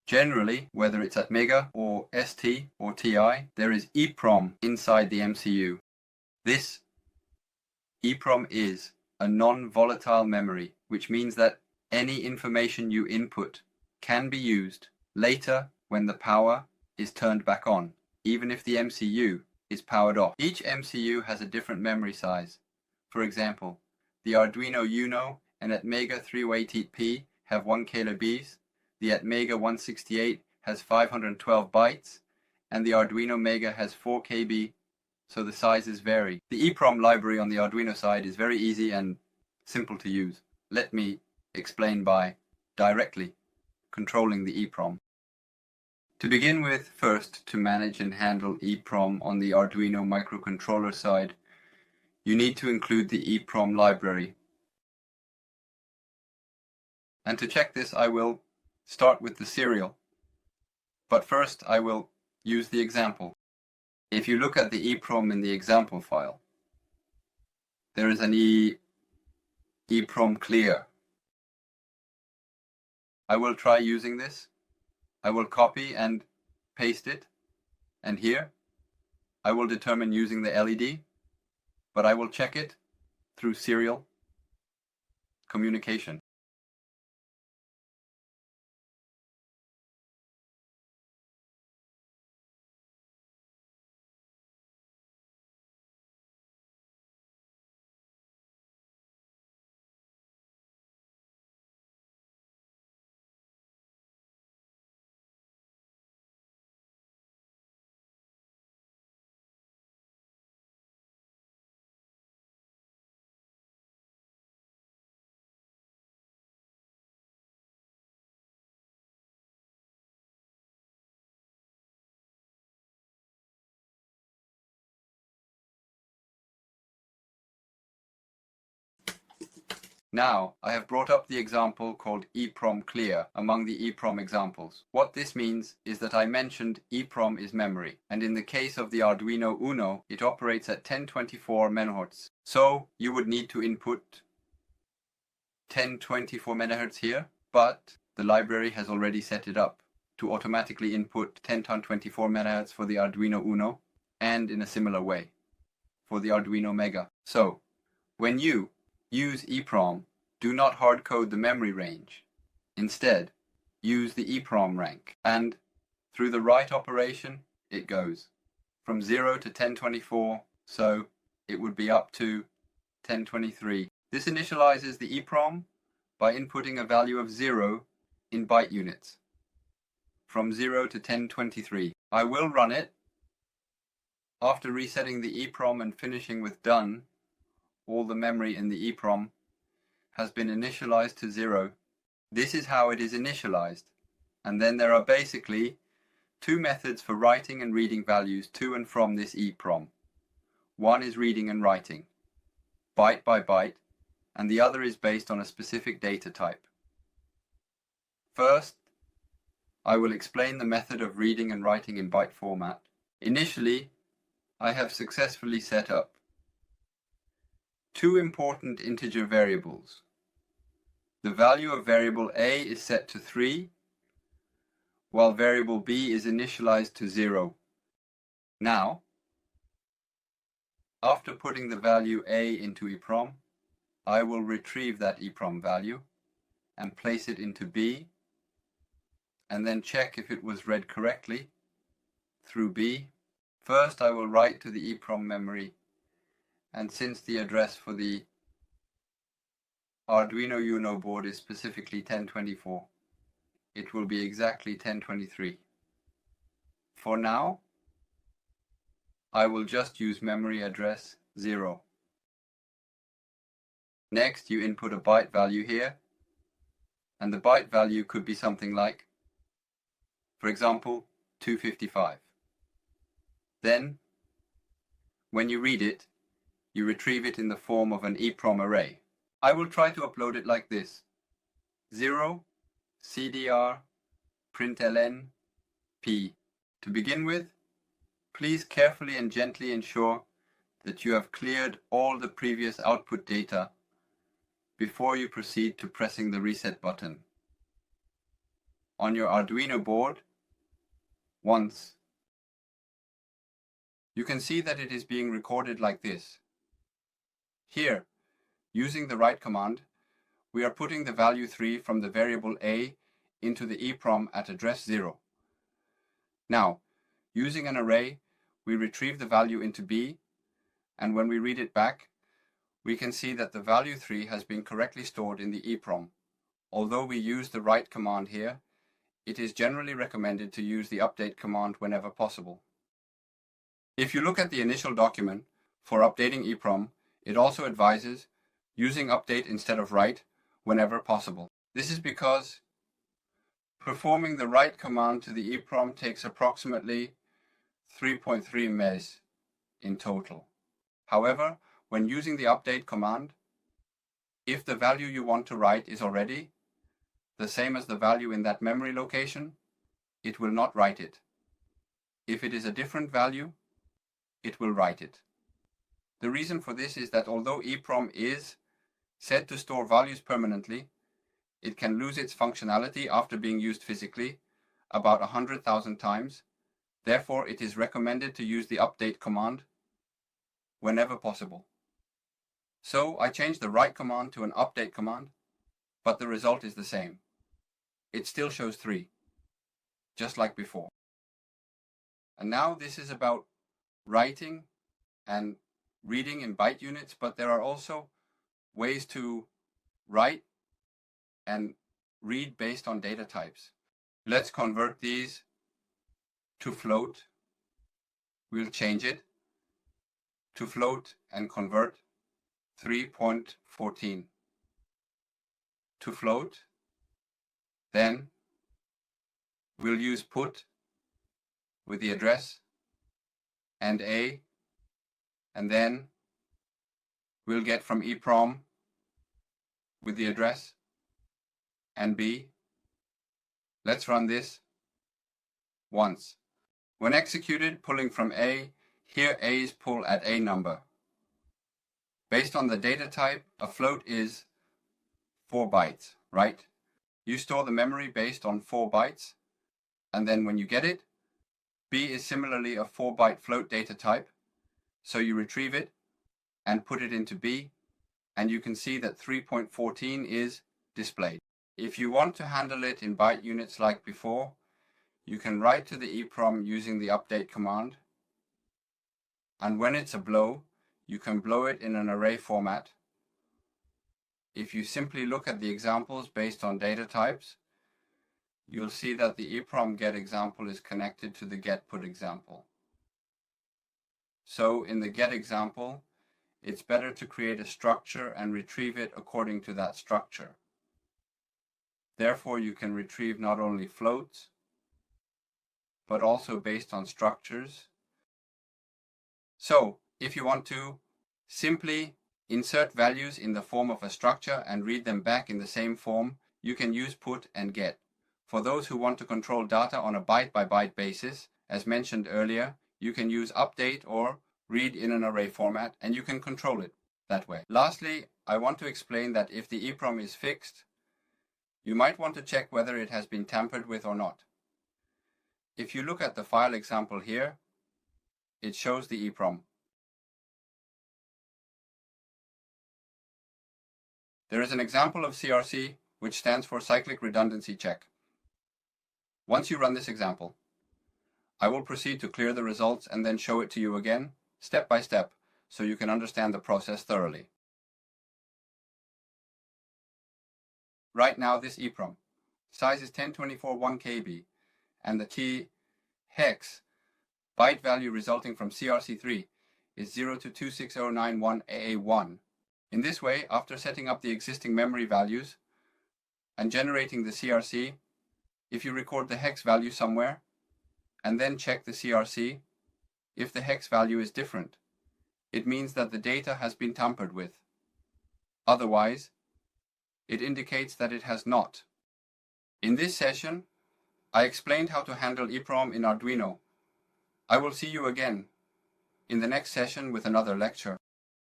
Generally, whether it's at Mega or ST or TI, there is EEPROM inside the MCU. This EEPROM is a non-volatile memory, which means that any information you input can be used later when the power is turned back on, even if the MCU is powered off. Each MCU has a different memory size. For example, the Arduino Uno and Atmega 388P have 1 KB, the Atmega 168 has 512 bytes, and the Arduino Mega has 4 KB, so the sizes vary. The EEPROM library on the Arduino side is very easy and simple to use. Let me explain by directly controlling the EEPROM. To begin with, first, to manage and handle EEPROM on the Arduino microcontroller side, you need to include the EEPROM library. And to check this, I will start with the serial. But first, I will use the example. If you look at the EEPROM in the example file, there is an EEPROM clear. I will try using this. I will copy and paste it, and here I will determine using the LED, but I will check it through serial communication. Now, I have brought up the example called EEPROM clear among the EEPROM examples. What this means is that I mentioned EEPROM is memory, and in the case of the Arduino Uno, it operates at 1024 MHz. So, you would need to input 1024 MHz here, but the library has already set it up to automatically input 1024 MHz for the Arduino Uno, and in a similar way for the Arduino Mega. So, when you use EEPROM, do not hard-code the memory range. Instead, use the EEPROM rank, and through the right operation, it goes from 0 to 1024, so it would be up to 1023. This initializes the EEPROM by inputting a value of 0 in byte units, from 0 to 1023. I will run it. After resetting the EEPROM and finishing with done, all the memory in the EEPROM has been initialized to 0. This is how it is initialized. And then there are basically two methods for writing and reading values to and from this EEPROM. One is reading and writing, byte by byte, and the other is based on a specific data type. First, I will explain the method of reading and writing in byte format. Initially, I have successfully set up two important integer variables. The value of variable A is set to 3, while variable B is initialized to 0. Now, after putting the value A into EEPROM, I will retrieve that EEPROM value and place it into B, and then check if it was read correctly through B. First, I will write to the EEPROM memory, and since the address for the Arduino Uno board is specifically 1024, it will be exactly 1023. For now, I will just use memory address 0. Next, you input a byte value here, and the byte value could be something like, for example, 255. Then, when you read it, you retrieve it in the form of an EEPROM array. I will try to upload it like this: 0 cdr println p. To begin with, please carefully and gently ensure that you have cleared all the previous output data before you proceed to pressing the reset button. on your Arduino board once, you can see that it is being recorded like this. Here, using the write command, we are putting the value 3 from the variable a into the EEPROM at address 0. Now, using an array, we retrieve the value into b, and when we read it back, we can see that the value 3 has been correctly stored in the EEPROM. Although we use the write command here, it is generally recommended to use the update command whenever possible. If you look at the initial document for updating EEPROM, it also advises using update instead of write whenever possible. This is because performing the write command to the EEPROM takes approximately 3.3 ms in total. However, when using the update command, if the value you want to write is already the same as the value in that memory location, it will not write it. If it is a different value, it will write it. The reason for this is that although EEPROM is said to store values permanently, it can lose its functionality after being used physically about 100,000 times. Therefore, it is recommended to use the update command whenever possible. So I changed the write command to an update command, but the result is the same. It still shows 3, just like before. And now this is about writing and reading in byte units, but there are also ways to write and read based on data types. Let's convert these to float. We'll change it to float and convert 3.14 to float. Then we'll use put with the address and a, and then we'll get from EEPROM with the address and b. Let's run this once. When executed, pulling from a, here a is pull at a number. Based on the data type, a float is 4 bytes, right? You store the memory based on 4 bytes, and then when you get it, b is similarly a 4-byte float data type, so you retrieve it and put it into b, and you can see that 3.14 is displayed. If you want to handle it in byte units like before, you can write to the EEPROM using the update command, and when it's a blow, you can blow it in an array format. If you simply look at the examples based on data types, you'll see that the EEPROM get example is connected to the get put example. So in the get example, it's better to create a structure and retrieve it according to that structure. Therefore, you can retrieve not only floats, but also based on structures. So if you want to simply insert values in the form of a structure and read them back in the same form, you can use put and get. For those who want to control data on a byte-by-byte basis, as mentioned earlier, you can use update or read in an array format, and you can control it that way. Lastly, I want to explain that if the EEPROM is fixed, you might want to check whether it has been tampered with or not. If you look at the file example here, it shows the EEPROM. There is an example of CRC, which stands for Cyclic Redundancy Check. Once you run this example, I will proceed to clear the results and then show it to you again, step by step, so you can understand the process thoroughly. Right now, this EEPROM size is 1024 1 KB, and the T hex byte value resulting from CRC3 is 02260911AA1. In this way, after setting up the existing memory values and generating the CRC, if you record the hex value somewhere and then check the CRC, if the hex value is different, it means that the data has been tampered with. Otherwise, it indicates that it has not. In this session, I explained how to handle EEPROM in Arduino. I will see you again in the next session with another lecture.